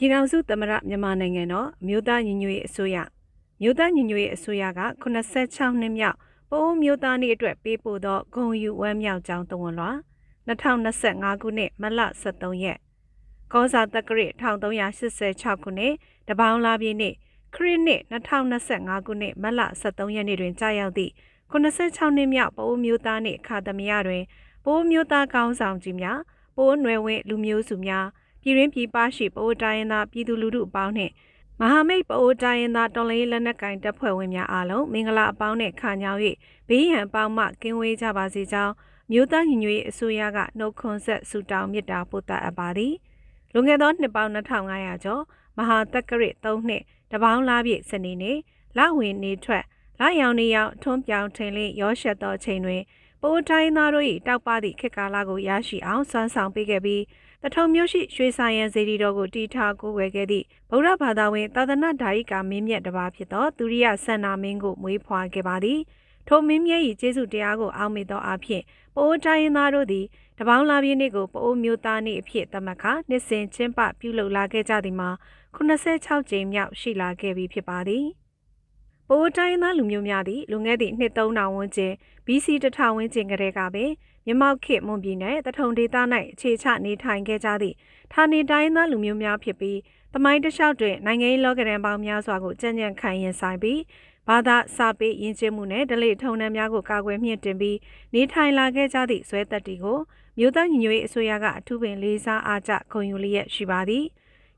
ပြည်ထောင်စုသမ္မတမြန်မာနိုင်ငံတော်မြို့သားညီညွတ်ရေးအစိုးရမြို့သားညီညွတ်ရေးအစိုးရက86နှစ်မြောက်ပိုးမြို့သားနေ့အတွက်ပေးပို့သောဂုဏ်ယူဝမ်းမြောက်ကြောင်းသဝန်လွှာ2025ခုနှစ်မတ်လ23ရက်ကောဇာတက္ကရာ1386ခုနှစ်တပေါင်းလာပြည့်နေ့ခရစ်နှစ်2025ခုနှစ်မတ်လ23ရက်နေ့တွင်ကြာရောက်သည့်86နှစ်မြောက်ပိုးမြို့သားနေ့အခါသမယတွင်ပိုးမြို့သားကောင်းဆောင်ကြီးများပိုးနွယ်ဝင်လူမျိုးစုများပြည်ရင်းပြည်ပရှိပအိုတိုင်းရင်းသားပြည်သူလူထုအပေါင်းနှင့်မဟာမိတ်ပအိုတိုင်းရင်းသားတော်လှန်ရေးလက်နက်ကိုင်တပ်ဖွဲ့ဝင်များအားလုံးမင်္ဂလာအပေါင်းနှင့်ခါညောင်း၍ဘေးရန်ပေါင်းမှကင်းဝေးကြပါစေကြောင်းမြို့သားညီညွတ်ရေးအစိုးရကနှုတ်ခွန်းဆက်ဆုတောင်းမေတ္တာပို့သအပ်ပါသည်လွန်ခဲ့သောနှစ်ပေါင်း2500ကျော်မဟာတက္ကရာ3နှစ်တပေါင်းလားပြည့်စနေနေ့လဝင်နေထွက်လရောင်နေရောင်ထွန်းပြောင်ထင်လင်းရောရှက်သောချိန်တွင်ပအိုတိုင်းသားတို့၏တောက်ပသည့်ခေတ်ကာလကိုရရှိအောင်စွမ်းဆောင်ပေးခဲ့ပြီးတထုံမြို့ရှိရွှေဆိုင်ရန်စေတီတော်ကိုတီထားကိုးကွယ်ခဲ့သည့်ဗုဒ္ဓဘာသာဝင်သာသနာဓာယိကာမင်းမြတ်တစ်ပါးဖြစ်သောသူရိယဆန္နာမင်းကိုမွေးဖွားခဲ့ပါသည်ထိုမင်းမြတ်၏ကျေးဇူးတရားကိုအောက်မေ့သောအဖြစ်ပအိုတိုင်းရင်းသားတို့သည်တပေါင်းလာပြည့်နေ့ကိုပအိုမျိုးသားနေ့အဖြစ်သတ်မှတ်ခါနှစ်စဉ်ကျင်းပပြုလုပ်လာခဲ့ကြသည်မှာ86ကြိမ်မြောက်ရှိလာခဲ့ပြီဖြစ်ပါသည်ပအိုတိုင်းသားလူမျိုးများသည်လူငယ်သည့်နှစ်3000ဝန်းကျင် BC 1000ဝန်းကျင်ကတည်းကပင်မြမောက်ခေတ်မွန်ပြည်နယ်တထုံဒေသ၌အခြေချနေထိုင်ခဲ့ကြသည့်ဌာနေတိုင်းသားလူမျိုးများဖြစ်ပြီးသမိုင်းတစ်လျှောက်တွင်နိုင်ငံရေးလောကရန်ပေါင်းများစွာကိုကြံ့ကြံ့ခံရင်ဆိုင်ပြီးဘာသာစာပေယဉ်ကျေးမှုနှင့်ဓလေ့ထုံးတမ်းများကိုကာကွယ်မြင့်တင်ပြီးနေထိုင်လာခဲ့ကြသည့်ဇွဲသက်တီကိုမြို့သားညီညွတ်ရေးအစိုးရကအထူးပင်လေးစားအားကျဂုဏ်ယူလျက်ရှိပါသည်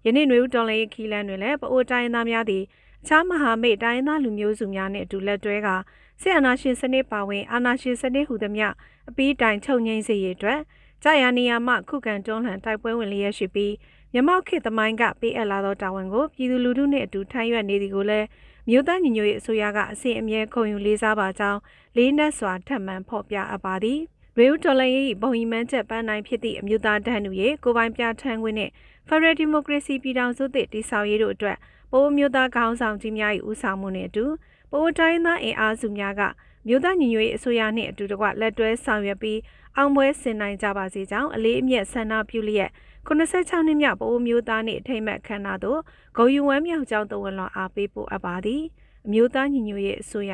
ယနေ့ຫນွေဦးတော်လှန်ရေးခီးလန်းတွင်လည်းပအိုတိုင်းသားများသည်အခြားမဟာမိတ်တိုင်းသားလူမျိုးစုများနှင့်အတူလက်တွဲကာစစ်အာဏာရှင်စနစ်ပါဝင်အာဏာရှင်စနစ်ဟူသည်များအပီးတိုင်ချုပ်ငိမ့်စေရအတွက်ကြာရနေရာမှခုခံတွန်းလှန်တိုက်ပွဲဝင်လျက်ရှိပြီးမြမောက်ခေတ်သမိုင်းကပေးအပ်လာသောတာဝန်ကိုပြည်သူလူထုနှင့်အတူထမ်းရွက်နေသည်ကိုလည်းမြို့သားညီညွတ်ရေးအစိုးရကအစဉ်အမြဲခုံယူလေးစားပါကြောင်းလေးနက်စွာထပ်မံဖော်ပြအပ်ပါသည်ရွေဦးတော်လှန်ရေးဘုံရီမန်းချက်ပန်းနိုင်ဖြစ်သည့်အမျိုးသားတန်းတူရေးကိုပိုင်ပြဋ္ဌာန်းခွင့်နှင့်ဖက်ဒရယ်ဒီမိုကရေစီပြည်ထောင်စုသည့်တည်ဆောက်ရေးတို့အတွက်ပိုးမျိုးသားခေါင်းဆောင်ကြီးများ၏ဦးဆောင်မှုနှင့်အတူပိုးတိုင်းသားအင်အားစုများကမြို့သားညီညွတ်ရေးအစိုးရနှင့်အတူတကွလက်တွဲဆောင်ရွက်ပြီးအောင်ပွဲဆင်နိုင်ကြပါစေကြောင်းအလေးအမြတ်ဆန္ဒပြုလျက်86နှစ်မြောက်ပိုးမျိုးသားနှင့်အထိမ်းအမှတ်ခမ်းနားသို့ဂုဏ်ယူဝမ်းမြောက်ကြောင်းသဝန်လွှာအားပေးပို့အပ်ပါသည်အမျိုးသားညီညွတ်ရေးအစိုးရ